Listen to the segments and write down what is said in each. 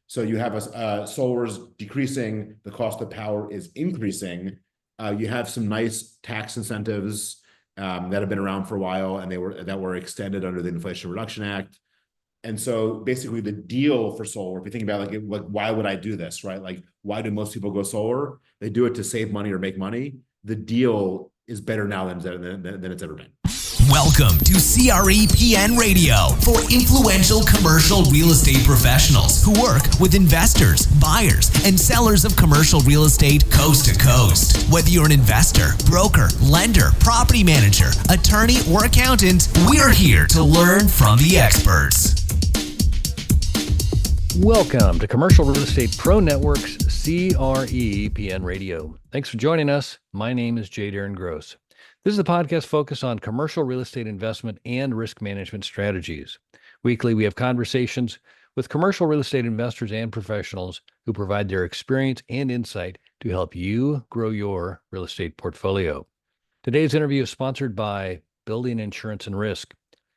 So you have solar's decreasing, the cost of power is increasing. You have some nice tax incentives that have been around for a while, and that were extended under the Inflation Reduction Act. And so basically the deal for solar, if you think about like why would I do this, right? Like, why do most people go solar? They do it to save money or make money. The deal is better now than it's ever been. Welcome to CRE PN Radio for influential commercial real estate professionals who work with investors, buyers, and sellers of commercial real estate coast to coast. Whether you're an investor, broker, lender, property manager, attorney, or accountant, we're here to learn from the experts. Welcome to Commercial Real Estate Pro Network's CRE PN Radio. Thanks for joining us. My name is J. Darren Gross. This is a podcast focused on commercial real estate investment and risk management strategies. Weekly, we have conversations with commercial real estate investors and professionals who provide their experience and insight to help you grow your real estate portfolio. Today's interview is sponsored by Building Insurance and Risk.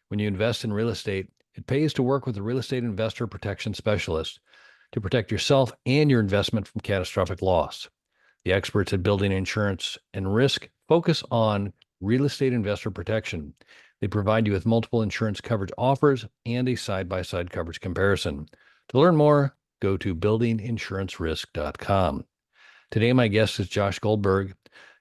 When you invest in real estate, it pays to work with a real estate investor protection specialist to protect yourself and your investment from catastrophic loss. The experts at Building Insurance and Risk focus on real estate investor protection. They provide you with multiple insurance coverage offers and a side-by-side coverage comparison. To learn more, go to buildinginsurancerisk.com. Today, my guest is Josh Goldberg.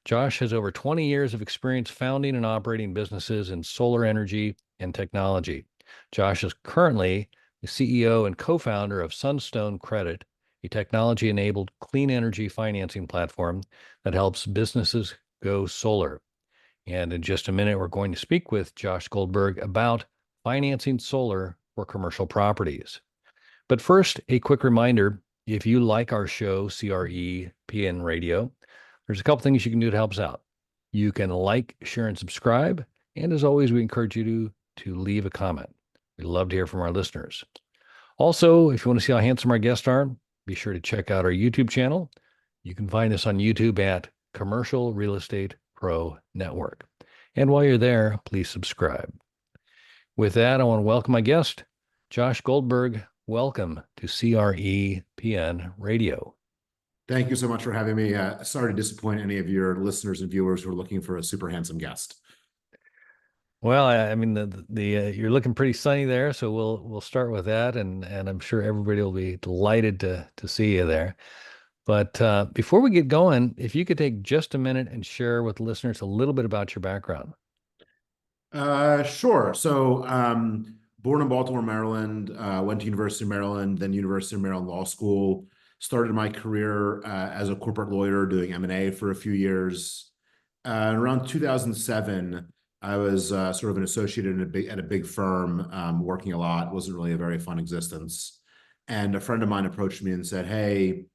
Josh has over 20 years of experience founding and operating businesses in solar energy and technology. Josh is currently the CEO and co-founder of Sunstone Credit, a technology-enabled clean energy financing platform that helps businesses go solar. And in just a minute, we're going to speak with Josh Goldberg about financing solar for commercial properties. But first, a quick reminder, if you like our show, CRE PN Radio, there's a couple things you can do to help us out. You can like, share, and subscribe. And as always, we encourage you to leave a comment. We'd love to hear from our listeners. Also, if you want to see how handsome our guests are, be sure to check out our YouTube channel. You can find us on YouTube at Commercial Real Estate Pro Network. And while you're there, please subscribe. With that, I want to welcome my guest, Josh Goldberg. Welcome to CRE PN Radio. Thank you so much for having me. Sorry to disappoint any of your listeners and viewers who are looking for a super handsome guest. Well, I mean, you're looking pretty sunny there, so we'll start with that, and I'm sure everybody will be delighted to see you there. But before we get going, if you could take just a minute and share with listeners a little bit about your background. Sure. So, born in Baltimore, Maryland, went to University of Maryland, then University of Maryland Law School. Started my career as a corporate lawyer doing M&A for a few years. Around 2007. I was sort of an associate at a big firm, working a lot. It wasn't really a very fun existence. And a friend of mine approached me and said, "Hey,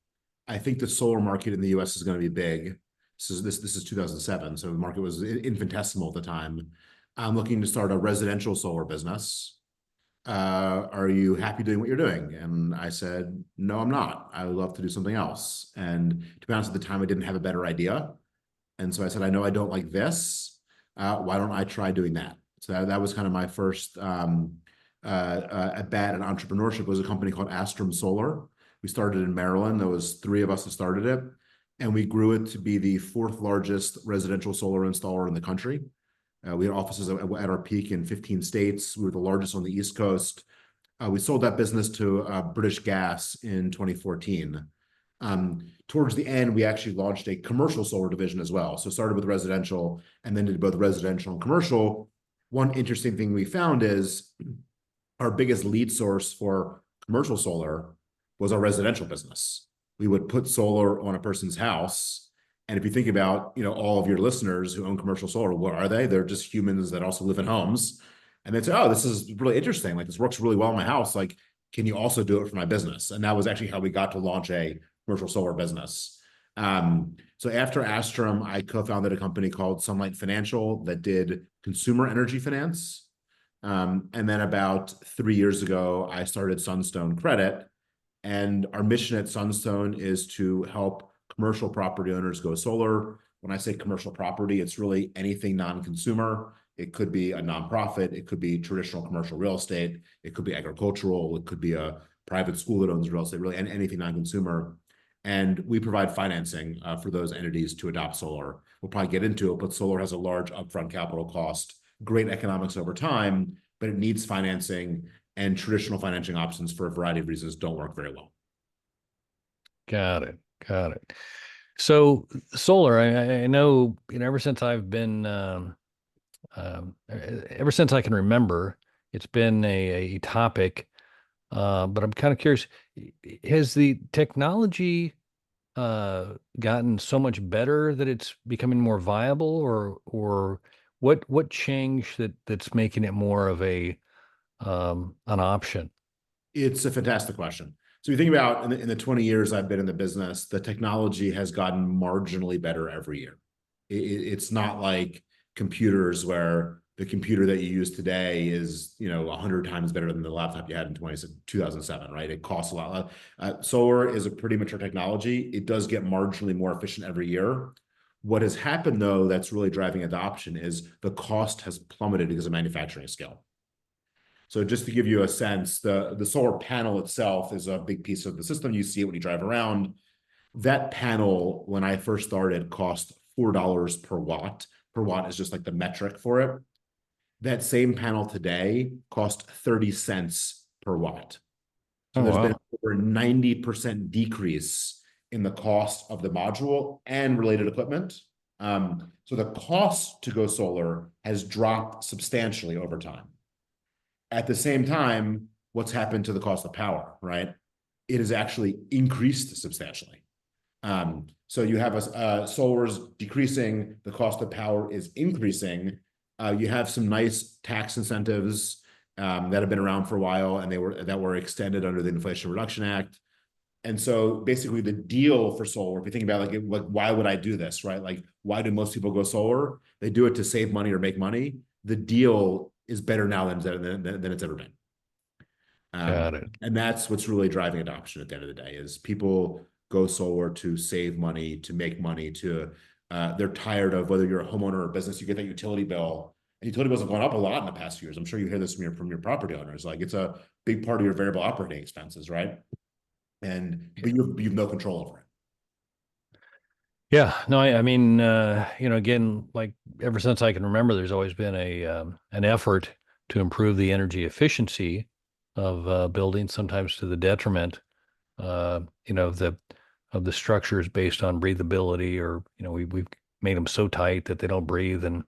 I think the solar market in the U.S. is going to be big." This is 2007, so the market was infinitesimal at the time. "I'm looking to start a residential solar business. Are you happy doing what you're doing?" And I said, "No, I'm not. I would love to do something else." And to be honest, at the time, I didn't have a better idea. And so I said, "I know I don't like this. Why don't I try doing that?" So that was kind of my first at bat in entrepreneurship. It was a company called Astrum Solar. We started in Maryland. There was 3 of us that started it, and we grew it to be the 4th largest residential solar installer in the country. We had offices at our peak in 15 states. We were the largest on the East Coast. We sold that business to British Gas in 2014. Towards the end, we actually launched a commercial solar division as well. So started with residential and then did both residential and commercial. One interesting thing we found is our biggest lead source for commercial solar was our residential business. We would put solar on a person's house. And if you think about, all of your listeners who own commercial solar, what are they? They're just humans that also live in homes. And they'd say, "Oh, this is really interesting. Like, this works really well in my house. Like, can you also do it for my business?" And that was actually how we got to launch a commercial solar business. So after Astrum, I co-founded a company called Sunlight Financial that did consumer energy finance. And then about 3 years ago, I started Sunstone Credit. And our mission at Sunstone is to help commercial property owners go solar. When I say commercial property, it's really anything non-consumer. It could be a nonprofit. It could be traditional commercial real estate. It could be agricultural. It could be a private school that owns real estate, really anything non-consumer. And we provide financing for those entities to adopt solar. We'll probably get into it, but solar has a large upfront capital cost, great economics over time, but it needs financing, and traditional financing options for a variety of reasons don't work very well. Got it. Got it. So solar, I know, ever since I've been, ever since I can remember, it's been a topic. But I'm kind of curious, has the technology gotten so much better that it's becoming more viable, or what changed that's making it more of an option? It's a fantastic question. So you think about in the 20 years I've been in the business, the technology has gotten marginally better every year. It's not like computers where the computer that you use today is 100 times better than the laptop you had in 2007, right? It costs a lot. Solar is a pretty mature technology. It does get marginally more efficient every year. What has happened, though, that's really driving adoption is the cost has plummeted because of manufacturing scale. So just to give you a sense, the solar panel itself is a big piece of the system. You see it when you drive around. That panel, when I first started, cost $4 per watt. Per watt is just like the metric for it. That same panel today cost 30 cents per watt. So Oh, there's been wow. over 90% decrease in the cost of the module and related equipment. So the cost to go solar has dropped substantially over time. At the same time, what's happened to the cost of power, right? It has actually increased substantially. So you have solar's decreasing, the cost of power is increasing. You have some nice tax incentives that have been around for a while, and that were extended under the Inflation Reduction Act. And so basically the deal for solar, if you think about like why would I do this, right? Like, why do most people go solar? They do it to save money or make money. The deal is better now than it's ever been. Got it. And that's what's really driving adoption at the end of the day is people go solar to save money, to make money, they're tired of whether you're a homeowner or a business, you get that utility bill. And utility bills have gone up a lot in the past few years. I'm sure you hear this from your property owners. Like it's a big part of your variable operating expenses, right? But you've no control over it. Yeah, no, I mean, again, like ever since I can remember, there's always been an effort to improve the energy efficiency of buildings, sometimes to the detriment, of the structures based on breathability, or we've made them so tight that they don't breathe, and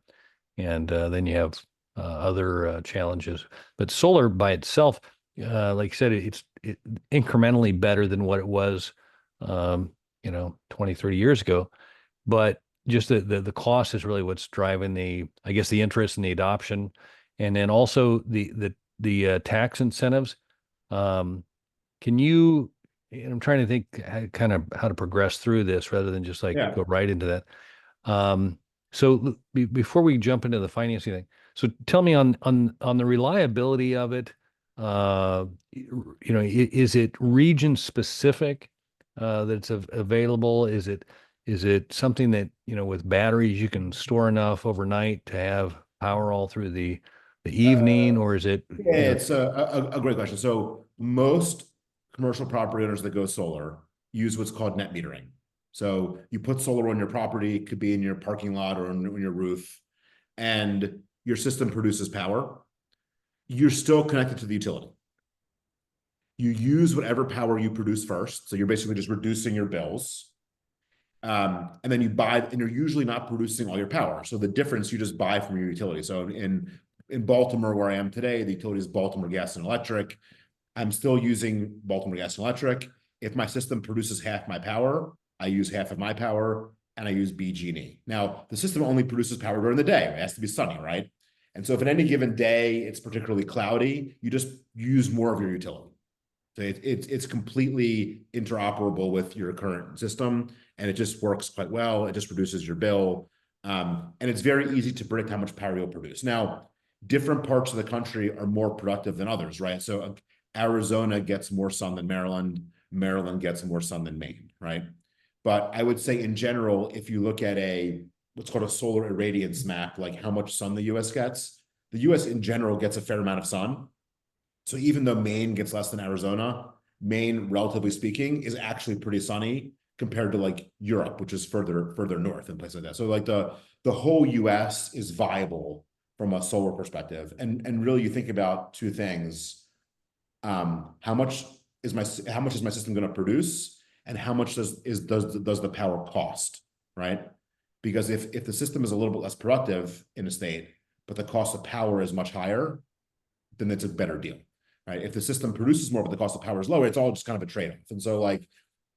then you have other challenges. But solar by itself, like you said, it's incrementally better than what it was, 20, 30 years ago. But just the cost is really what's driving I guess, the interest and the adoption. And then also the tax incentives. Can you, and I'm trying to think how to progress through this rather than just like Yeah. go right into that. So before we jump into the financing thing, so tell me on the reliability of it. Is it region specific that's available? Is it something that with batteries you can store enough overnight to have power all through the evening, or is it? Yeah, it's a great question. So most commercial property owners that go solar use what's called net metering. So you put solar on your property, it could be in your parking lot or on your roof, and your system produces power. You're still connected to the utility. You use whatever power you produce first. So you're basically just reducing your bills. And then you buy, and you're usually not producing all your power. So the difference you just buy from your utility. So in Baltimore, where I am today, the utility is Baltimore Gas and Electric. I'm still using Baltimore Gas and Electric. If my system produces half my power, I use half of my power, and I use BG&E. Now, the system only produces power during the day. It has to be sunny, right? And so if at any given day it's particularly cloudy, you just use more of your utility. So it's completely interoperable with your current system, and it just works quite well. It just reduces your bill. And it's very easy to predict how much power you'll produce. Now, different parts of the country are more productive than others, right? So Arizona gets more sun than Maryland. Maryland gets more sun than Maine, right? But I would say in general, if you look at what's called a solar irradiance map, like how much sun the US gets, the US in general gets a fair amount of sun. So even though Maine gets less than Arizona, Maine, relatively speaking, is actually pretty sunny compared to like Europe, which is further north and places like that. So like the whole US is viable from a solar perspective. And really you think about two things. How much is my system going to produce, and how much does the power cost, right? Because if the system is a little bit less productive in a state, but the cost of power is much higher, then it's a better deal, right? If the system produces more, but the cost of power is lower, it's all just kind of a trade-off. And so like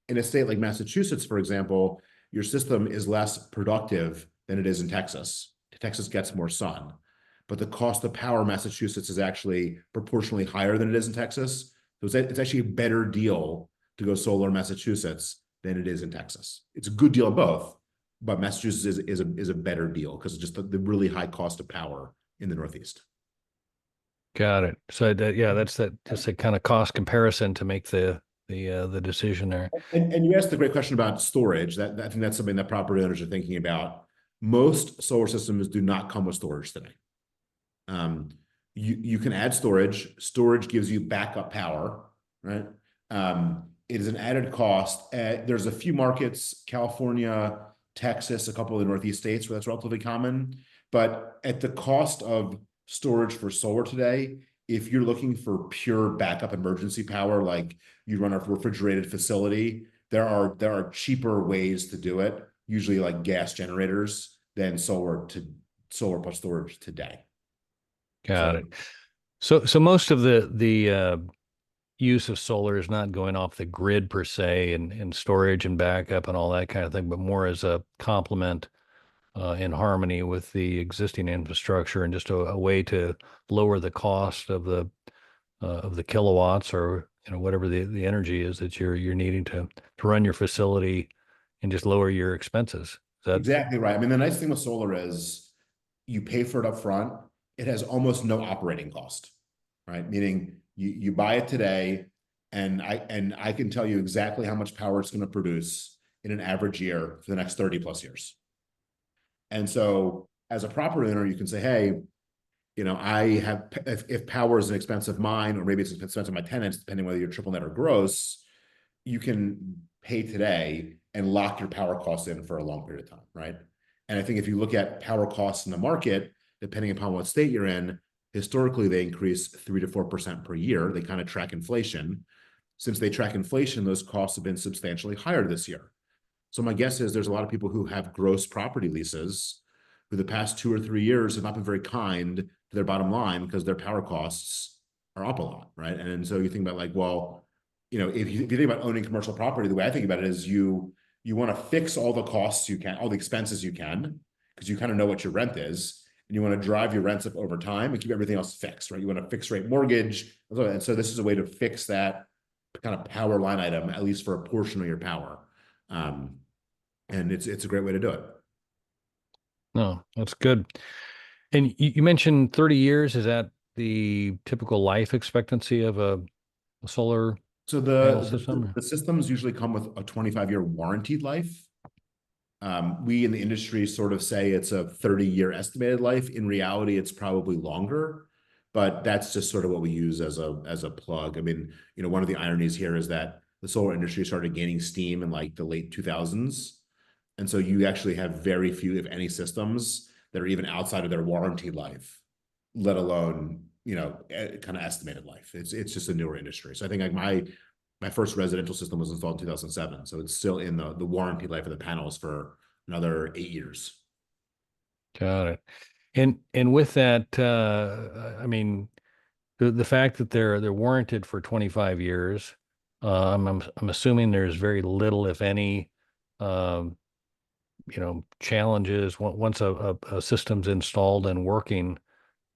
in a state like Massachusetts, for example, your system is less productive than it is in Texas. Texas gets more sun, but the cost of power in Massachusetts is actually proportionally higher than it is in Texas. So it's actually a better deal to go solar in Massachusetts than it is in Texas. It's a good deal in both, but Massachusetts is a better deal because of just the really high cost of power in the Northeast. Got it. So yeah, that's that just a kind of cost comparison to make the decision there. And you asked the great question about storage. That I think that's something that property owners are thinking about. Most solar systems do not come with storage today. You can add storage. Storage gives you backup power, right? It is an added cost. There's a few markets, California, Texas, a couple of the Northeast states where that's relatively common. But at the cost of storage for solar today, if you're looking for pure backup emergency power, like you run a refrigerated facility, there are cheaper ways to do it, usually like gas generators, than solar plus storage today. Got So it. So most of the use of solar is not going off the grid per se, and storage and backup and all that kind of thing, but more as a complement in harmony with the existing infrastructure, and just a way to lower the cost of the kilowatts, or whatever the energy is that you're needing to run your facility, and just lower your expenses. Is that exactly right. I mean, the nice thing with solar is you pay for it up front. It has almost no operating cost, right? Meaning you buy it today, and I can tell you exactly how much power it's going to produce in an average year for the next 30 plus years. And so as a property owner, you can say, hey, I have, if power is an expense of mine, or maybe it's an expense of my tenants, depending whether you're triple net or gross, you can pay today and lock your power costs in for a long period of time, right? And I think if you look at power costs in the market, depending upon what state you're in, historically they increase 3 to 4% per year. They kind of track inflation. Since they track inflation, those costs have been substantially higher this year. So my guess is there's a lot of people who have gross property leases who the past 2 or 3 years have not been very kind to their bottom line because their power costs are up a lot, right? And so you think about like, well, if you think about owning commercial property, the way I think about it is you want to fix all the costs you can, all the expenses you can, because you kind of know what your rent is, and you want to drive your rents up over time and keep everything else fixed, right? You want a fixed rate mortgage, and so this is a way to fix that kind of power line item, at least for a portion of your power. And it's a great way to do it. No, that's good. And you mentioned 30 years. Is that the typical life expectancy of a solar So panel system? the systems usually come with a 25-year warranty life. We in the industry sort of say it's a 30-year estimated life. In reality, it's probably longer, but that's just sort of what we use as a plug. I mean, one of the ironies here is that the solar industry started gaining steam in like the late 2000s. And so you actually have very few, if any, systems that are even outside of their warranty life, let alone, kind of estimated life. It's just a newer industry. So I think like my first residential system was installed in 2007. So it's still in the warranty life of the panels for another 8 years. Got it. And with that, I mean, the fact that they're warranted for 25 years, I'm assuming there's very little, if any, um, challenges once a system's installed and working.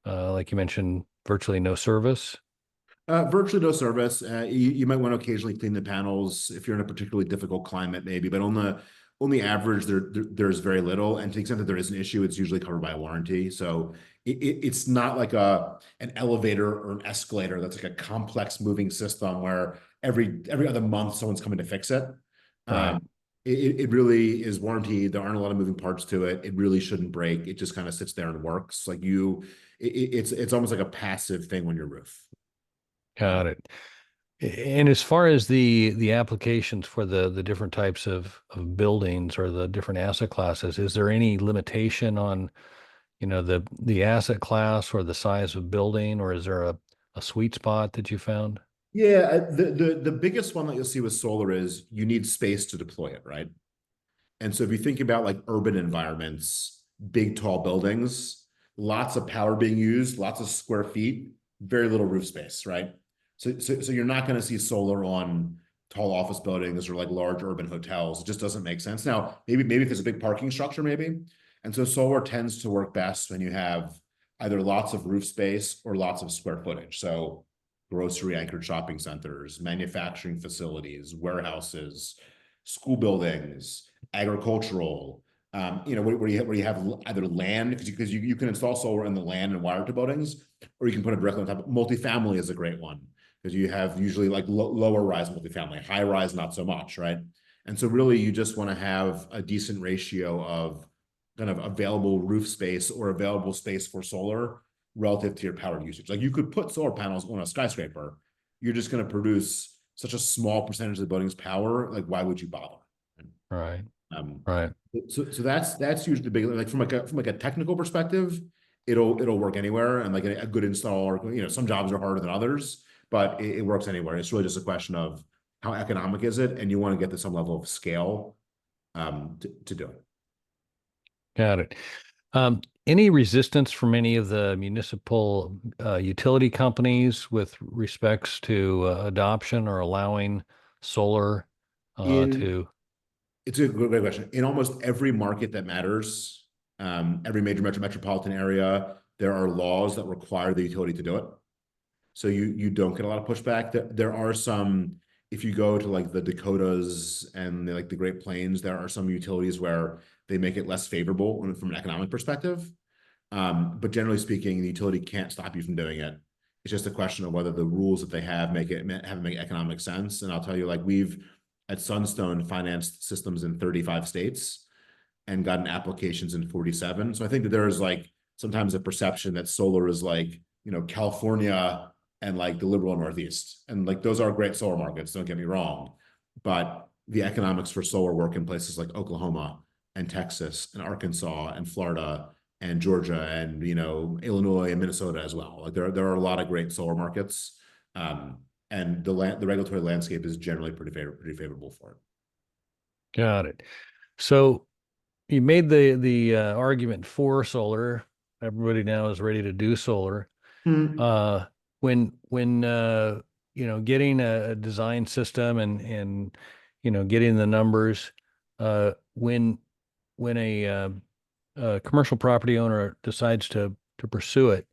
Like you mentioned, virtually no service. Virtually no service. You might want to occasionally clean the panels if you're in a particularly difficult climate, maybe, but on the average, there's very little. And to the extent that there is an issue, it's usually covered by a warranty. So it's not like an elevator or an escalator that's like a complex moving system where every other month someone's coming to fix it. Right. It really is warranted. There aren't a lot of moving parts to it. It really shouldn't break. It just kind of sits there and works. Like it's almost like a passive thing on your roof. Got it. And as far as the applications for the different types of buildings or the different asset classes, is there any limitation on, the asset class or the size of building, or is there a sweet spot that you found? Yeah, the biggest one that you'll see with solar is you need space to deploy it, right? And so if you think about like urban environments, big tall buildings, lots of power being used, lots of square feet, very little roof space, right? So you're not going to see solar on tall office buildings or like large urban hotels. It just doesn't make sense. Now, maybe if there's a big parking structure, maybe. And so solar tends to work best when you have either lots of roof space or lots of square footage. So grocery anchored shopping centers, manufacturing facilities, warehouses, school buildings, agricultural, where you have either land, because you can install solar in the land and wire to buildings, or you can put it directly on top. Multifamily is a great one because you have usually like lower rise multifamily, high rise, not so much, right? And so really you just want to have a decent ratio of kind of available roof space or available space for solar relative to your power usage. Like you could put solar panels on a skyscraper, you're just going to produce such a small percentage of the building's power. Like, why would you bother? Right. Um, Right. so that's usually the big, like from like a technical perspective, it'll work anywhere, and like a good installer, some jobs are harder than others, but it works anywhere. It's really just a question of how economic is it, and you want to get to some level of scale to do it. Got it. Any resistance from any of the municipal utility companies with respects to adoption or allowing solar In to? It's a great question. In almost every market that matters, every major metropolitan area, there are laws that require the utility to do it. So you don't get a lot of pushback. There are some, if you go to like the Dakotas and like the Great Plains, there are some utilities where they make it less favorable from an economic perspective. But generally speaking, the utility can't stop you from doing it. It's just a question of whether the rules that they have make economic sense. And I'll tell you, like we've at Sunstone financed systems in 35 states and gotten applications in 47. So I think that there is like sometimes a perception that solar is like, California and like the liberal Northeast. And like those are great solar markets, don't get me wrong. But the economics for solar work in places like Oklahoma and Texas and Arkansas and Florida and Georgia and Illinois and Minnesota as well. Like there are a lot of great solar markets. And the regulatory landscape is generally pretty favorable for it. Got it. So you made the argument for solar. Everybody now is ready to do solar. Hmm. When getting a design system and getting the numbers, when a commercial property owner decides to pursue it,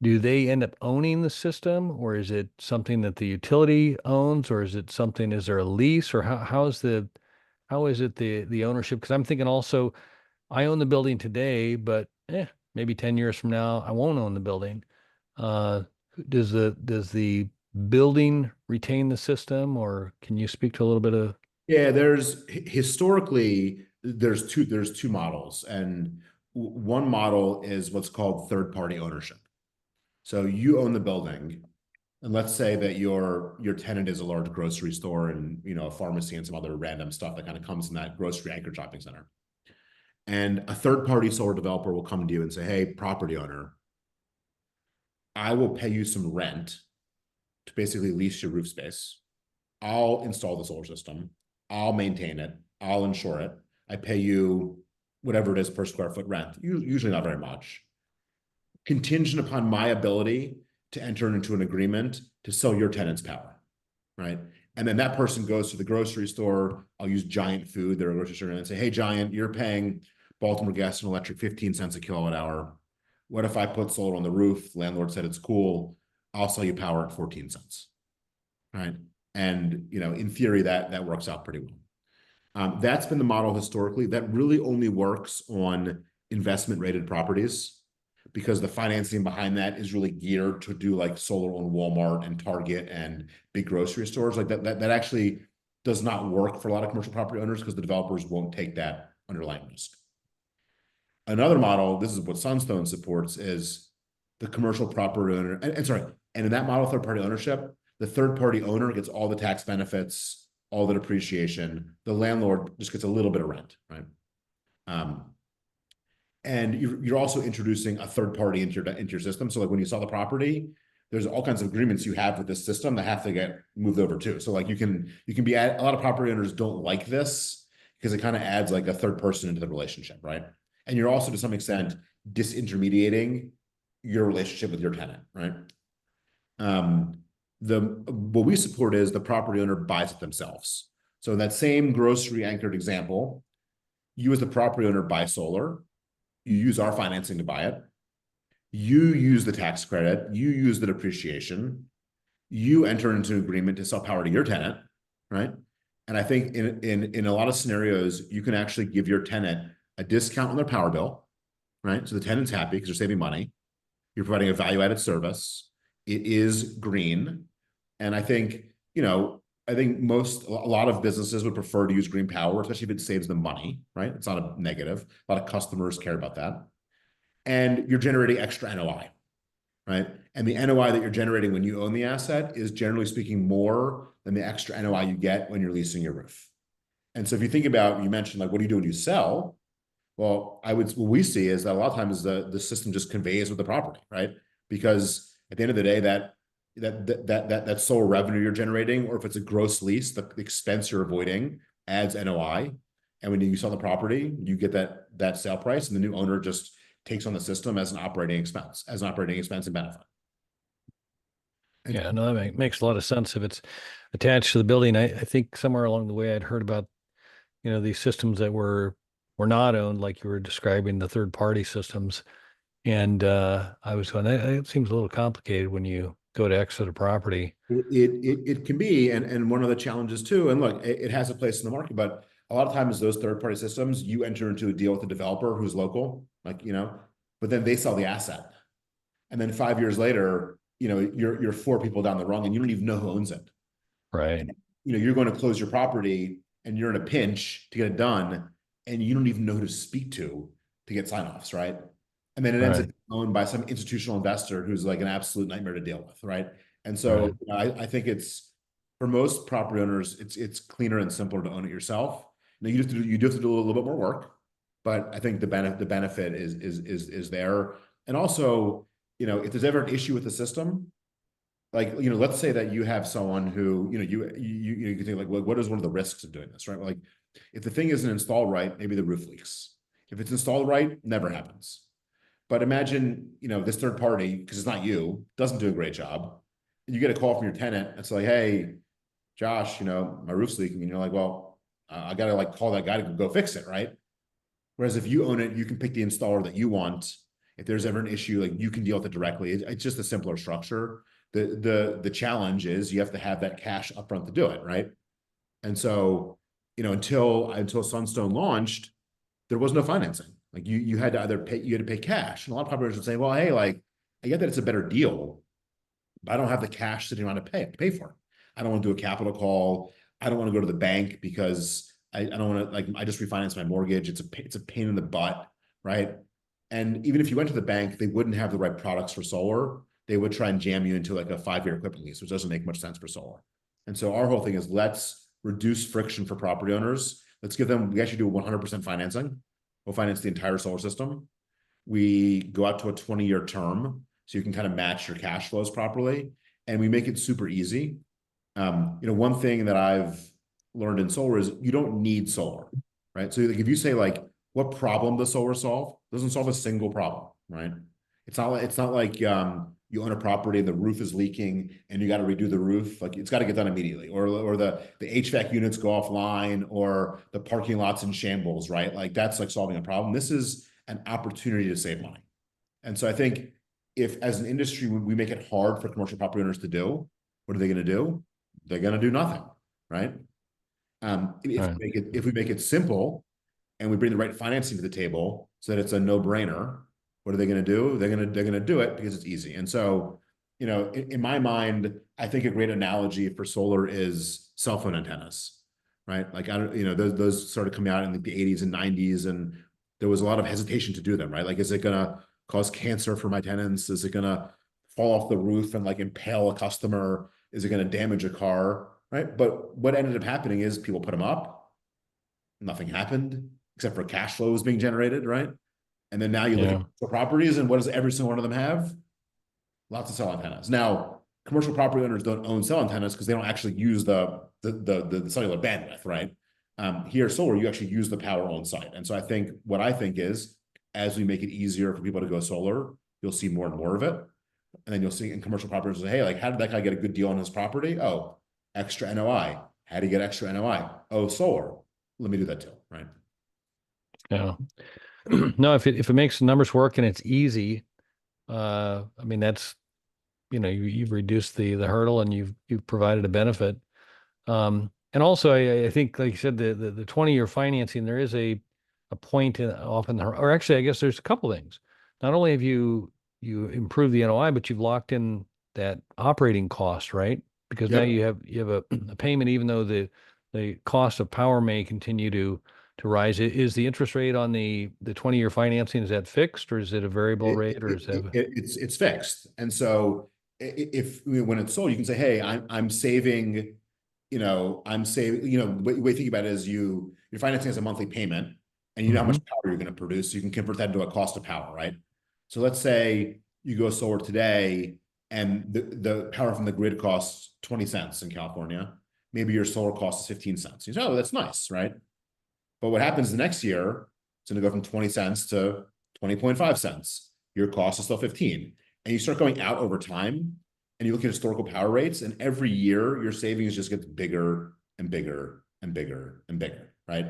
do they end up owning the system, or is it something that the utility owns, or is there a lease, or how is it the ownership? Because I'm thinking also, I own the building today, but maybe 10 years from now, I won't own the building. Uh, does the building retain the system, or can you speak to a little bit of? Yeah, historically there's two models, and one model is what's called third-party ownership. So you own the building, and let's say that your tenant is a large grocery store and a pharmacy and some other random stuff that kind of comes in that grocery anchored shopping center. And a third-party solar developer will come to you and say, "Hey, property owner, I will pay you some rent to basically lease your roof space. I'll install the solar system. I'll maintain it. I'll insure it. I pay you whatever it is per square foot rent, usually not very much, contingent upon my ability to enter into an agreement to sell your tenant's power, right?" And then that person goes to the grocery store. I'll use Giant Food, they're a grocery store, and say, "Hey, Giant, you're paying Baltimore Gas and Electric 15 cents a kilowatt hour. What if I put solar on the roof? Landlord said it's cool. I'll sell you power at 14 cents." Right. And, in theory, that works out pretty well. That's been the model historically. That really only works on investment rated properties because the financing behind that is really geared to do like solar on Walmart and Target and big grocery stores. Like that actually does not work for a lot of commercial property owners because the developers won't take that underlying risk. Another model, this is what Sunstone supports, is the commercial property owner. And in that model, third party ownership, The third-party owner gets all the tax benefits, all the depreciation. The landlord just gets a little bit of rent, right? And you're also introducing a third party into your system. So like when you sell the property, there's all kinds of agreements you have with this system that have to get moved over too. So like you can be a lot of property owners don't like this because it kind of adds like a third person into the relationship, right? And you're also to some extent disintermediating your relationship with your tenant, right? What we support is the property owner buys it themselves. So in that same grocery anchored example, you as the property owner buy solar, you use our financing to buy it, you use the tax credit, you use the depreciation, you enter into an agreement to sell power to your tenant, right? And I think in a lot of scenarios, you can actually give your tenant a discount on their power bill, right? So the tenant's happy because they're saving money. You're providing a value-added service. It is green. And I think, a lot of businesses would prefer to use green power, especially if it saves them money, right? It's not a negative. A lot of customers care about that. And you're generating extra NOI, right? And the NOI that you're generating when you own the asset is generally speaking more than the extra NOI you get when you're leasing your roof. And so if you think about, you mentioned like, what do you do when you sell? Well, what we see is that a lot of times the system just conveys with the property, right? Because at the end of the day, that solar revenue you're generating, or if it's a gross lease, the expense you're avoiding adds NOI. And when you sell the property, you get that sale price, and the new owner just takes on the system as an operating expense and benefit. Yeah, no, that makes a lot of sense if it's attached to the building. I think somewhere along the way I'd heard about, these systems that were not owned, like you were describing the third party systems. And I was going, it seems a little complicated when you go to exit a property. It can be, and one of the challenges too, and look, it has a place in the market, but a lot of times those third party systems, you enter into a deal with a developer who's local, but then they sell the asset. And then 5 years later, you're 4 people down the rung and you don't even know who owns it. Right. And, you're going to close your property and you're in a pinch to get it done, and you don't even know who to speak to get sign-offs, right? And then it ends up owned by some institutional investor who's like an absolute nightmare to deal with, right? And so I think it's, for most property owners, it's cleaner and simpler to own it yourself. Now you do have to do a little bit more work, but I think the benefit is there. And also, if there's ever an issue with the system, like, let's say that you have someone who, you can think like, well, what is one of the risks of doing this, right? Like, if the thing isn't installed right, maybe the roof leaks. If it's installed right, never happens. But imagine, this third party, because it's not you, doesn't do a great job. And you get a call from your tenant. It's like, hey, Josh, my roof's leaking. And you're like, well, I got to like call that guy to go fix it, right? Whereas if you own it, you can pick the installer that you want. If there's ever an issue, like you can deal with it directly. It's just a simpler structure. The challenge is you have to have that cash upfront to do it, right? And so, until Sunstone launched, there was no financing. Like you had to pay cash. And a lot of property owners would say, well, hey, like, I get that it's a better deal, but I don't have the cash sitting around to pay for it. I don't want to do a capital call. I don't want to go to the bank because I don't want to, like, I just refinanced my mortgage. It's a pain in the butt, right? And even if you went to the bank, they wouldn't have the right products for solar. They would try and jam you into like a 5-year equipment lease, which doesn't make much sense for solar. And so our whole thing is, let's reduce friction for property owners. We actually do 100% financing. We'll finance the entire solar system. We go out to a 20-year term, so you can kind of match your cash flows properly. And we make it super easy. One thing that I've learned in solar is you don't need solar, right? So like if you say like, what problem does solar solve? It doesn't solve a single problem, right? It's not like you own a property and the roof is leaking and you got to redo the roof. Like, it's got to get done immediately, or the HVAC units go offline, or the parking lot's in shambles, right? Like, that's like solving a problem. This is an opportunity to save money. And so I think if, as an industry, we make it hard for commercial property owners to do, what are they going to do? They're going to do nothing, right? If we make it simple and we bring the right financing to the table so that it's a no-brainer, what are they going to do? They're going to do it because it's easy. And so, in my mind, I think a great analogy for solar is cell phone antennas, right? Like, those started coming out in the 80s and 90s, and there was a lot of hesitation to do them, right? Like, is it going to cause cancer for my tenants? Is it going to fall off the roof and like impale a customer? Is it going to damage a car? Right. But what ended up happening is people put them up. Nothing happened except for cash flows being generated. Right. And then now you look at Yeah. the properties, and what does every single one of them have? Lots of cell antennas. Now, commercial property owners don't own cell antennas because they don't actually use the cellular bandwidth, right? Here, solar, you actually use the power on site. And so what I think is, as we make it easier for people to go solar, you'll see more and more of it. And then you'll see in commercial properties say, hey, like, how did that guy get a good deal on his property? Oh, extra NOI. How do you get extra NOI? Oh, solar. Let me do that too, right? Yeah. No, if it makes the numbers work and it's easy, I mean, that's, you've reduced the hurdle and you've provided a benefit. And also I think, like you said, the 20-year financing, there is a point often, or actually, I guess there's a couple things. Not only have you improved the NOI, but you've locked in that operating cost, right? Because now Yep. you have a payment, even though the cost of power may continue to rise. Is the interest rate on the 20-year financing, is that fixed, or is it a variable rate, or is that? It's fixed. And so if when it's sold, you can say, hey, I'm saving, I'm saving, the way you think about it is you're financing as a monthly payment, and you know how much Mhm. power you're going to produce. So you can convert that into a cost of power, right? So let's say you go solar today and the power from the grid costs 20 cents in California. Maybe your solar cost is 15 cents. You say, oh, that's nice, right? But what happens the next year, it's going to go from 20 cents to 20.5 cents. Your cost is still 15. And you start going out over time and you look at historical power rates, and every year your savings just gets bigger and bigger and bigger and bigger, right?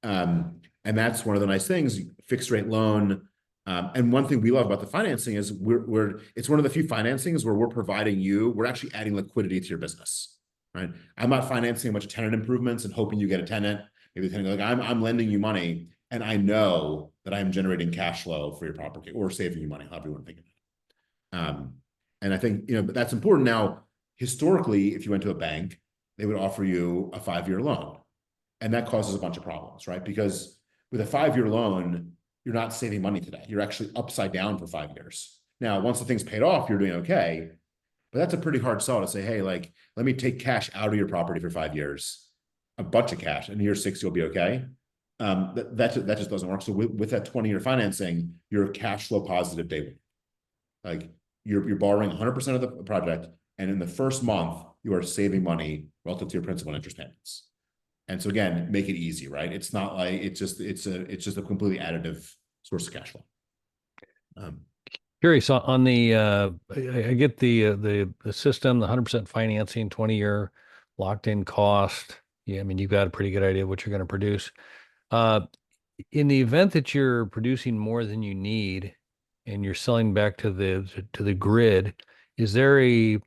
And that's one of the nice things, fixed rate loan. And one thing we love about the financing is it's one of the few financings where we're actually adding liquidity to your business, right? I'm not financing a bunch of tenant improvements and hoping you get a tenant. Maybe the tenant, like, I'm lending you money and I know that I'm generating cash flow for your property or saving you money, however you want to think of it. And I think, but that's important. Now, historically, if you went to a bank, they would offer you a 5-year loan. And that causes a bunch of problems, right? Because with a 5-year loan, you're not saving money today. You're actually upside down for 5 years. Now, once the thing's paid off, you're doing okay. But that's a pretty hard sell to say, hey, like, let me take cash out of your property for 5 years, a bunch of cash, and year 6, you'll be okay. That just doesn't work. So with that 20-year financing, you're cash flow positive day one. Like, you're borrowing 100% of the project, and in the first month, you are saving money relative to your principal and interest payments. And so again, make it easy, right? It's not like it's just a completely additive source of cash flow. Curious on the I get the system, the 100% financing, 20-year locked in cost. Yeah, I mean, you've got a pretty good idea of what you're going to produce. Uh, in the event that you're producing more than you need and you're selling back to the grid, is there a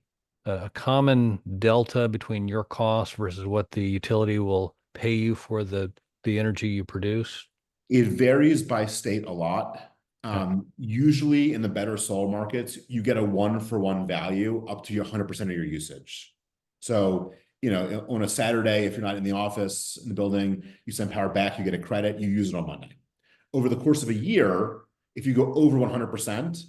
common delta between your cost versus what the utility will pay you for the energy you produce? It varies by state a lot. Yeah. Usually in the better solar markets, you get a 1-for-1 value up to your 100% of your usage. So, on a Saturday, if you're not in the office, in the building, you send power back, you get a credit, you use it on Monday. Over the course of a year, if you go over 100%,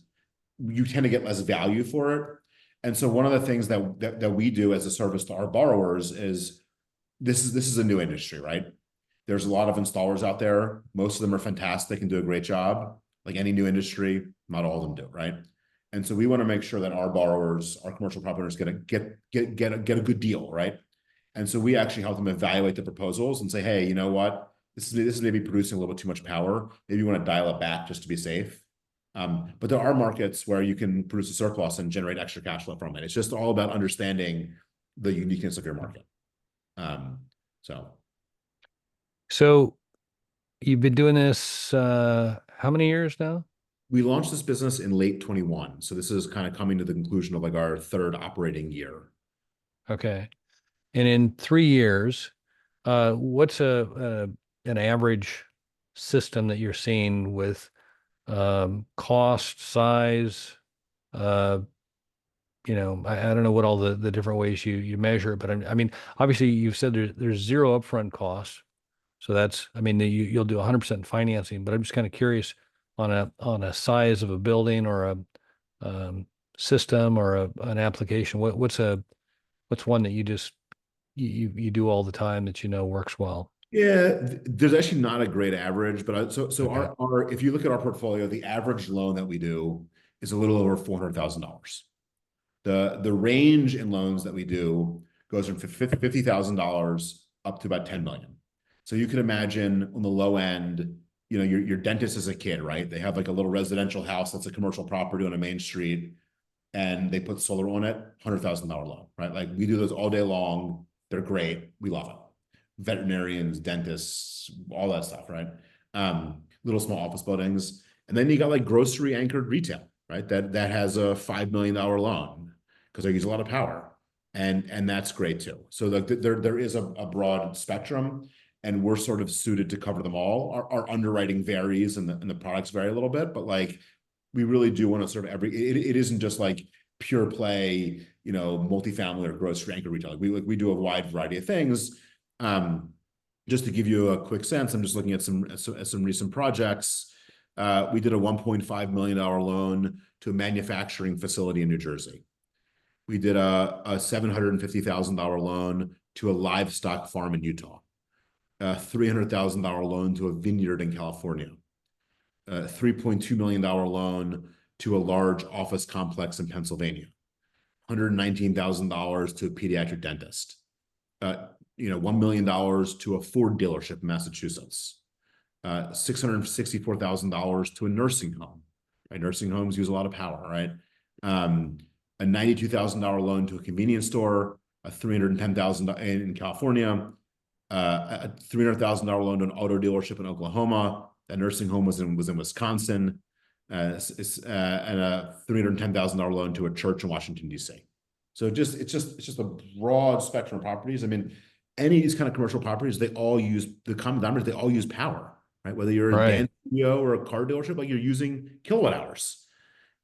you tend to get less value for it. And so one of the things that we do as a service to our borrowers is this is a new industry, right? There's a lot of installers out there. Most of them are fantastic and do a great job. Like any new industry, not all of them do, right? And so we want to make sure that our borrowers, our commercial property owners, get a good deal, right? And so we actually help them evaluate the proposals and say, hey, you know what? This is maybe producing a little bit too much power. Maybe you want to dial it back just to be safe. But there are markets where you can produce a surplus and generate extra cash flow from it. It's just all about understanding the uniqueness of your market. So So you've been doing this how many years now? we launched this business in late 21. So this is kind of coming to the conclusion of like our third operating year. Okay. And in 3 years, what's an average system that you're seeing with cost, size? Uh, I don't know what all the different ways you measure it, but I mean, obviously you've said there's zero upfront costs. So that's, I mean, you'll do 100% financing, but I'm just kind of curious on a size of a building or a system or an application. What's what's one that you do all the time that works well? Yeah, there's actually not a great average, but Okay. our if you look at our portfolio, the average loan that we do is a little over $400,000. The range in loans that we do goes from $50,000 up to about 10 million. So you can imagine on the low end, your dentist is a kid, right? They have like a little residential house that's a commercial property on a main street, and they put solar on it, $100,000 loan, right? Like we do those all day long. They're great. We love it. Veterinarians, dentists, all that stuff, right? Little small office buildings. And then you got like grocery anchored retail, right? That has a $5 million loan because they use a lot of power. And that's great too. So there is a broad spectrum, and we're sort of suited to cover them all. Our underwriting varies and the products vary a little bit, but like we really do want to serve it isn't just like pure play, multifamily or grocery anchor retail. We do a wide variety of things. Just to give you a quick sense, I'm just looking at some recent projects. We did a $1.5 million loan to a manufacturing facility in New Jersey. We did a $750,000 loan to a livestock farm in Utah. A $300,000 loan to a vineyard in California. A $3.2 million loan to a large office complex in Pennsylvania. $119,000 to a pediatric dentist. $1 million to a Ford dealership in Massachusetts. $664,000 to a nursing home. Right? Nursing homes use a lot of power, right? A $92,000 loan to a convenience store. A $310,000 in California. A $300,000 loan to an auto dealership in Oklahoma. That nursing home was in Wisconsin. And a $310,000 loan to a church in Washington, D.C. So it's just a broad spectrum of properties. I mean, any of these kind of commercial properties, they all use the common denominator. They all use power, right? Whether you're a dance studio or a car dealership, like you're using kilowatt hours.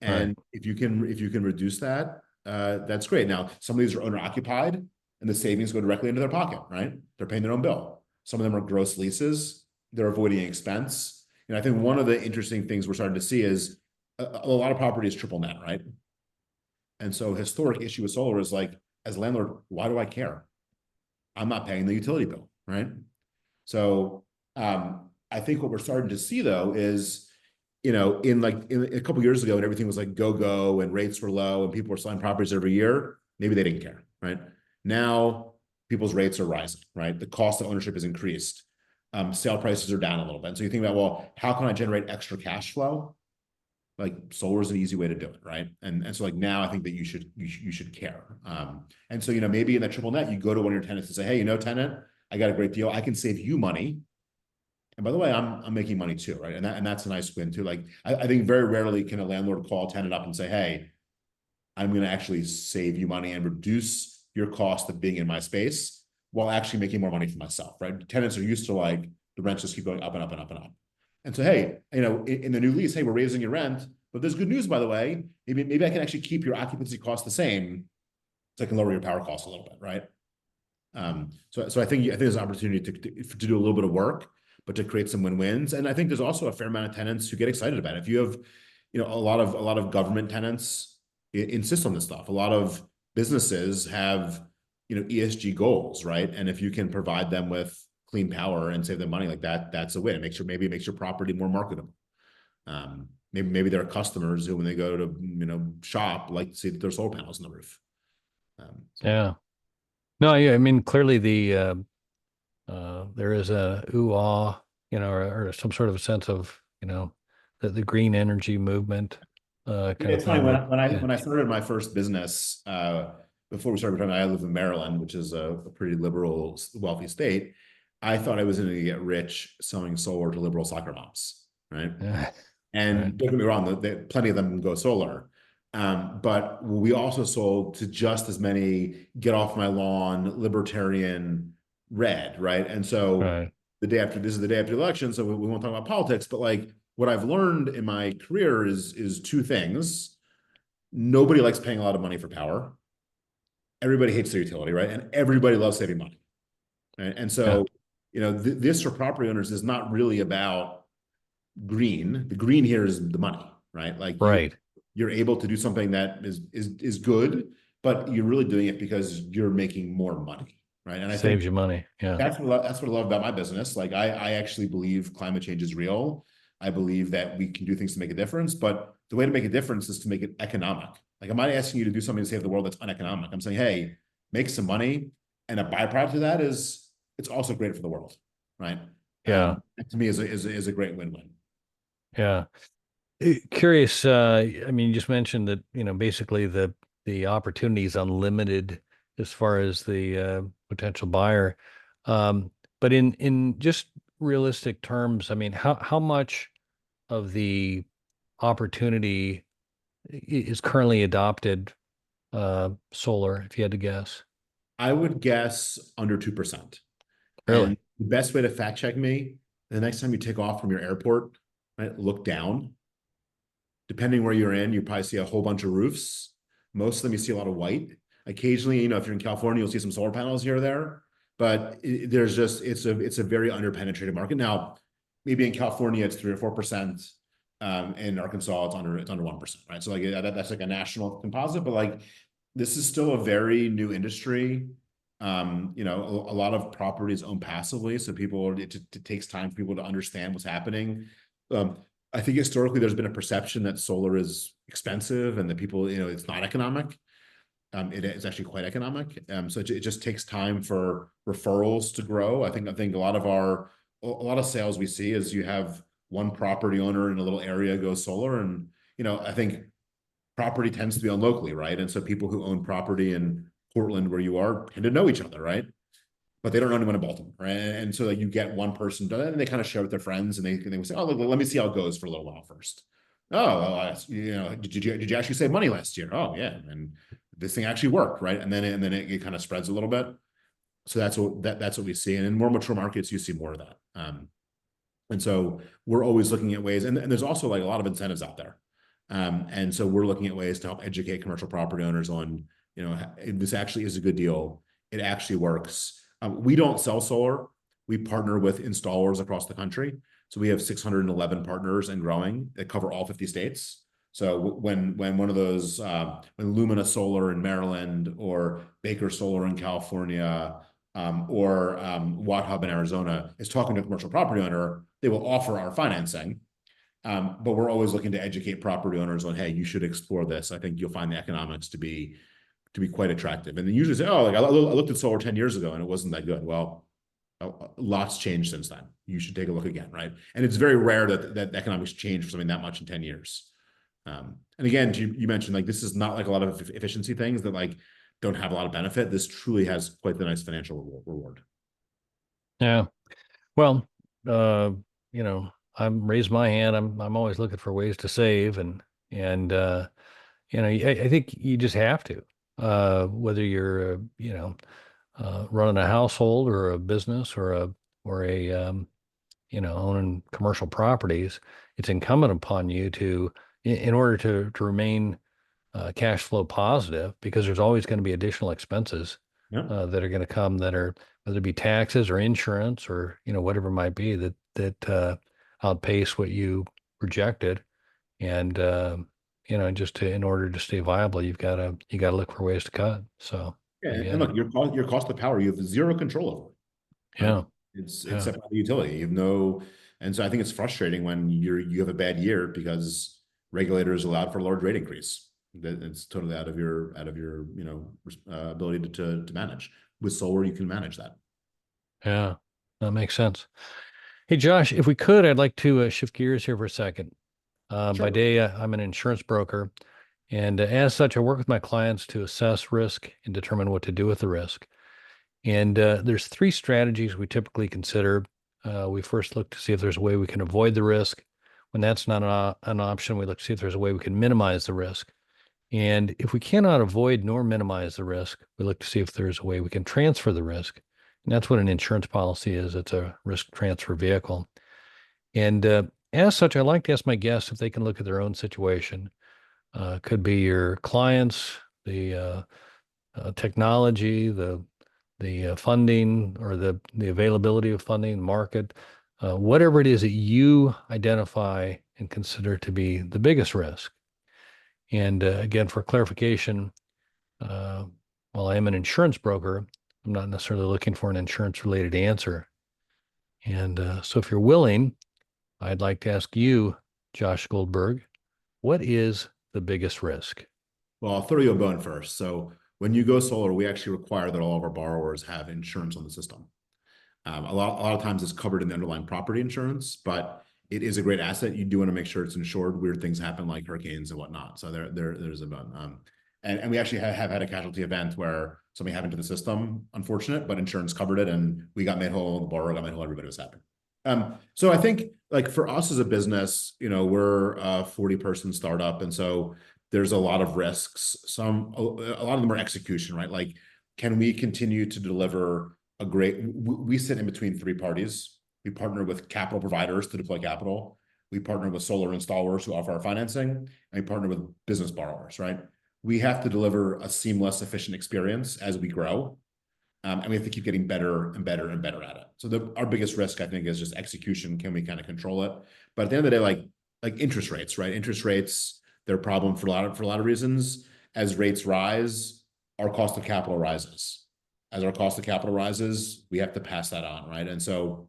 And if you can reduce that, that's great. Now, some of these are owner occupied, and the savings go directly into their pocket, right? They're paying their own bill. Some of them are gross leases. They're avoiding expense. And I think one of the interesting things we're starting to see is a lot of property is triple net, right? And so historic issue with solar is like, as a landlord, why do I care? I'm not paying the utility bill, right? So I think what we're starting to see though is, in a couple of years ago when everything was like go and rates were low and people were selling properties every year, maybe they didn't care, right? Now people's rates are rising, right? The cost of ownership has increased. Sale prices are down a little bit. And so you think about, well, how can I generate extra cash flow? Like solar is an easy way to do it, right? And so like now I think that you should care. And so maybe in that triple net you go to one of your tenants and say, hey, tenant, I got a great deal. I can save you money. And by the way, I'm making money too, right? And that's a nice win too. Like I think very rarely can a landlord call a tenant up and say, hey, I'm going to actually save you money and reduce your cost of being in my space while actually making more money for myself, right? Tenants are used to like the rents just keep going up and up and up and up. And so, hey, in the new lease, hey, we're raising your rent, but there's good news, by the way. Maybe I can actually keep your occupancy cost the same, so I can lower your power costs a little bit, right? So I think there's an opportunity to do a little bit of work, but to create some win-wins. And I think there's also a fair amount of tenants who get excited about it. If you have, a lot of government tenants insist on this stuff. A lot of businesses have, ESG goals, right? And if you can provide them with clean power and save them money like that, that's a win. Maybe it makes your property more marketable. Maybe there are customers who, when they go to shop, like to see that there's solar panels on the roof. Yeah. No, I mean clearly there is a ooh-ah, or some sort of a sense of the green energy movement. It's funny when I started my first business. Before we started, I live in Maryland, which is a pretty liberal, wealthy state. I thought I was going to get rich selling solar to liberal soccer moms, right? Yeah. And don't get me wrong, plenty of them go solar. But we also sold to just as many get off my lawn, libertarian red, right? And so this is the day after the election, so we won't talk about politics, but like what I've learned in my career is two things. Nobody likes paying a lot of money for power. Everybody hates their utility, right? And everybody loves saving money. Right? And so, this for property owners is not really about green. The green here is the money, right? Like you're able to do something that is good, but you're really doing it because you're making more money, right? And I think Saves you money. Yeah. that's what I love about my business. Like I actually believe climate change is real. I believe that we can do things to make a difference, but the way to make a difference is to make it economic. Like I'm not asking you to do something to save the world that's uneconomic. I'm saying, hey, make some money, and a byproduct of that is it's also great for the world, right? Yeah. To me is a great win-win. Yeah. Curious, I mean, you just mentioned that, basically the opportunity is unlimited as far as the potential buyer. But in just realistic terms, I mean, how much of the opportunity is currently adopted solar, if you had to guess? I would guess under 2%. Really? And the best way to fact check me, the next time you take off from your airport, right, look down. Depending where you're in, you probably see a whole bunch of roofs. Most of them you see a lot of white. Occasionally, if you're in California, you'll see some solar panels here or there. But there's just it's a very underpenetrated market. Now, maybe in California it's 3 or 4%. In Arkansas, it's under 1%, right? So like that's like a national composite, but like this is still a very new industry. A lot of property is owned passively, so it takes time for people to understand what's happening. I think historically there's been a perception that solar is expensive and that people, it's not economic. It is actually quite economic. So it just takes time for referrals to grow. I think a lot of sales we see is you have one property owner in a little area go solar, and I think property tends to be owned locally, right? And so people who own property in Portland, where you are, tend to know each other, right? But they don't know anyone in Baltimore, right? And so like you get one person done, and they kind of share with their friends, and they say, "Oh, let me see how it goes for a little while first." Oh, well, did you actually save money last year? Oh, yeah, and this thing actually worked, right? And then it kind of spreads a little bit. So that's what we see, and in more mature markets, you see more of that. And so we're always looking at ways, and there's also like a lot of incentives out there. And so we're looking at ways to help educate commercial property owners on, this actually is a good deal. It actually works. We don't sell solar. We partner with installers across the country. So we have 611 partners and growing that cover all 50 states. So when one of those, when Lumina Solar in Maryland or Baker Solar in California, or Watt Hub in Arizona is talking to a commercial property owner, they will offer our financing. But we're always looking to educate property owners on, hey, you should explore this. I think you'll find the economics to be quite attractive. And then usually say, oh, like I looked at solar 10 years ago and it wasn't that good. Well, lots changed since then. You should take a look again, right? And it's very rare that economics change for something that much in 10 years. And again, you mentioned like this is not like a lot of efficiency things that like don't have a lot of benefit. This truly has quite the nice financial reward. Yeah. Well, I'm raised my hand. I'm always looking for ways to save, and I think you just have to, whether you're running a household or a business or a owning commercial properties. It's incumbent upon you to, in order to remain cash flow positive, because there's always going to be additional expenses Yeah. that are going to come, that are, whether it be taxes or insurance or whatever it might be, that outpace what you projected. And just in order to stay viable, you got to look for ways to cut. So Yeah, I and get it. look, your cost of power, you have zero control over it, right? Yeah. It's Yeah. except by the utility. You have no, and so I think it's frustrating when you have a bad year because regulators allowed for a large rate increase. That it's totally out of your ability to manage. With solar, you can manage that. Yeah. That makes sense. Hey, Josh, if we could, I'd like to shift gears here for a second. By Sure. day, I'm an insurance broker, and as such, I work with my clients to assess risk and determine what to do with the risk. And there's three strategies we typically consider. We first look to see if there's a way we can avoid the risk. When that's not an option, we look to see if there's a way we can minimize the risk. And if we cannot avoid nor minimize the risk, we look to see if there's a way we can transfer the risk. And that's what an insurance policy is. It's a risk transfer vehicle. And as such, I like to ask my guests if they can look at their own situation. Could be your clients, the technology, the funding, or the availability of funding, the market, whatever it is that you identify and consider to be the biggest risk. And again, for clarification, Uh, while I am an insurance broker, I'm not necessarily looking for an insurance related answer. And so if you're willing, I'd like to ask you, Josh Goldberg, what is the biggest risk? Well, I'll throw you a bone first. So when you go solar, we actually require that all of our borrowers have insurance on the system. A lot of times it's covered in the underlying property insurance, but it is a great asset. You do want to make sure it's insured. Weird things happen like hurricanes and whatnot. So there's a bone. And we actually have had a casualty event where something happened to the system, unfortunate, but insurance covered it, and we got made whole. The borrower got made whole. Everybody was happy. So I think like for us as a business, we're a 40-person startup, and so there's a lot of risks. A lot of them are execution, right? Like, can we continue to deliver we sit in between three parties. We partner with capital providers to deploy capital. We partner with solar installers who offer our financing, and we partner with business borrowers, right? We have to deliver a seamless, efficient experience as we grow. And we have to keep getting better and better and better at it. So our biggest risk, I think, is just execution. Can we kind of control it? But at the end of the day, like interest rates, right? Interest rates, they're a problem for a lot of reasons. As rates rise, our cost of capital rises. As our cost of capital rises, we have to pass that on, right? And so,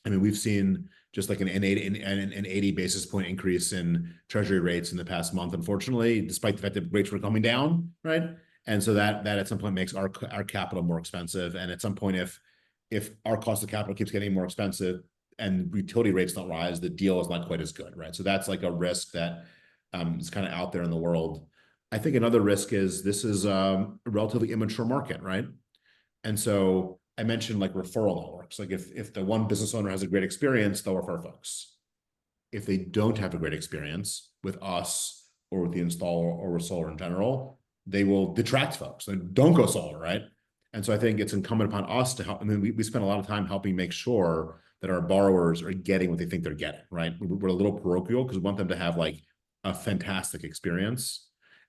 I mean, we've seen just like an 80 basis point increase in treasury rates in the past month, unfortunately, despite the fact that rates were coming down, right? And so that at some point makes our capital more expensive. And at some point, if our cost of capital keeps getting more expensive and utility rates don't rise, the deal is not quite as good, right? So that's like a risk that is kind of out there in the world. I think another risk is this is a relatively immature market, right? And so I mentioned like referral networks. Like if the one business owner has a great experience, they'll refer folks. If they don't have a great experience with us or with the installer or with solar in general, they will detract folks. They don't go solar, right? And so I think it's incumbent upon us to help. I mean, we spend a lot of time helping make sure that our borrowers are getting what they think they're getting, right? We're a little parochial because we want them to have like a fantastic experience.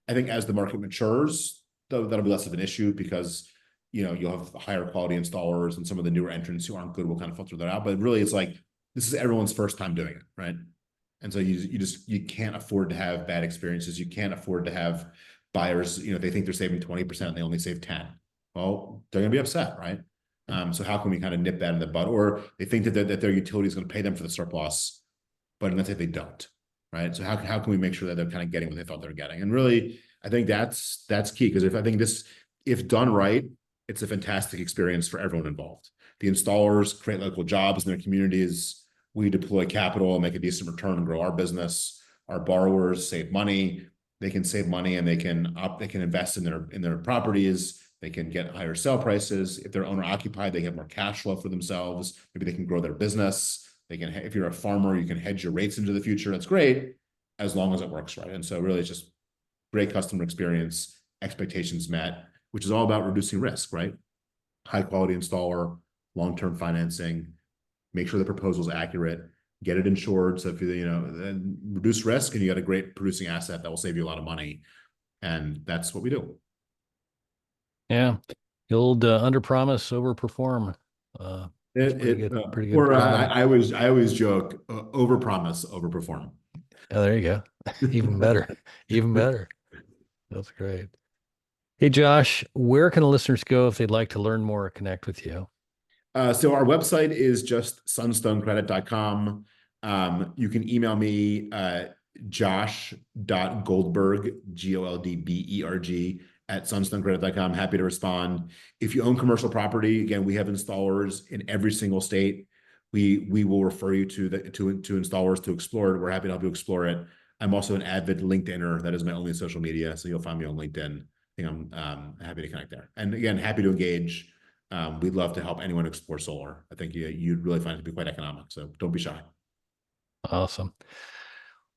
I think as the market matures, that'll be less of an issue because you'll have higher quality installers and some of the newer entrants who aren't good will kind of filter that out. But really, it's like this is everyone's first time doing it, right? And so you can't afford to have bad experiences. You can't afford to have buyers, they think they're saving 20% and they only save 10. Well, they're going to be upset, right? So how can we kind of nip that in the bud? Or they think that their utility is going to pay them for the surplus, but let's say they don't, right? So how can we make sure that they're kind of getting what they thought they're getting? And really, I think that's key because if done right, it's a fantastic experience for everyone involved. The installers create local jobs in their communities. We deploy capital and make a decent return and grow our business. Our borrowers save money. They can save money and they can invest in their properties. They can get higher sale prices. If they're owner occupied, they have more cash flow for themselves. Maybe they can grow their business. If you're a farmer, you can hedge your rates into the future. That's great as long as it works right. And so really it's just great customer experience, expectations met, which is all about reducing risk, right? High quality installer, long-term financing, make sure the proposal is accurate, get it insured. So if then reduce risk and you got a great producing asset that will save you a lot of money. And that's what we do. Yeah. The old under-promise, over-perform. Pretty good. Or I always joke, over-promise, over-perform. Oh, there you go. Even better. Even better. That's great. Hey, Josh, where can the listeners go if they'd like to learn more or connect with you? So our website is just sunstonecredit.com. You can email me josh.goldberg, Goldberg, at sunstonecredit.com. Happy to respond. If you own commercial property, again, we have installers in every single state. We will refer you to installers to explore it. We're happy to help you explore it. I'm also an avid LinkedIner. That is my only social media. So you'll find me on LinkedIn. I think I'm happy to connect there. And again, happy to engage. We'd love to help anyone explore solar. I think you'd really find it to be quite economic. So don't be shy. Awesome.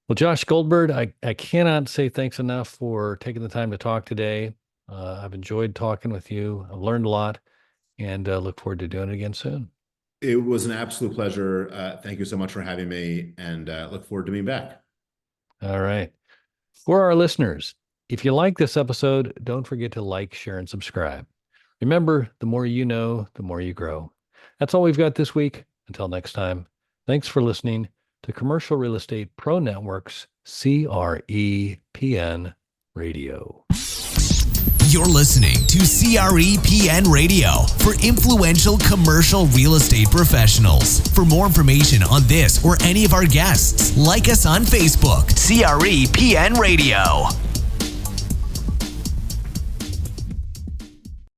Well, Josh Goldberg, I cannot say thanks enough for taking the time to talk today. I've enjoyed talking with you. I've learned a lot and look forward to doing it again soon. It was an absolute pleasure. Thank you so much for having me and look forward to being back. All right. For our listeners, if you like this episode, don't forget to like, share, and subscribe. Remember, the more you know, the more you grow. That's all we've got this week. Until next time, thanks for listening to Commercial Real Estate Pro Network's CREPN Radio. You're listening to CREPN Radio for influential commercial real estate professionals. For more information on this or any of our guests, like us on Facebook, CREPN Radio.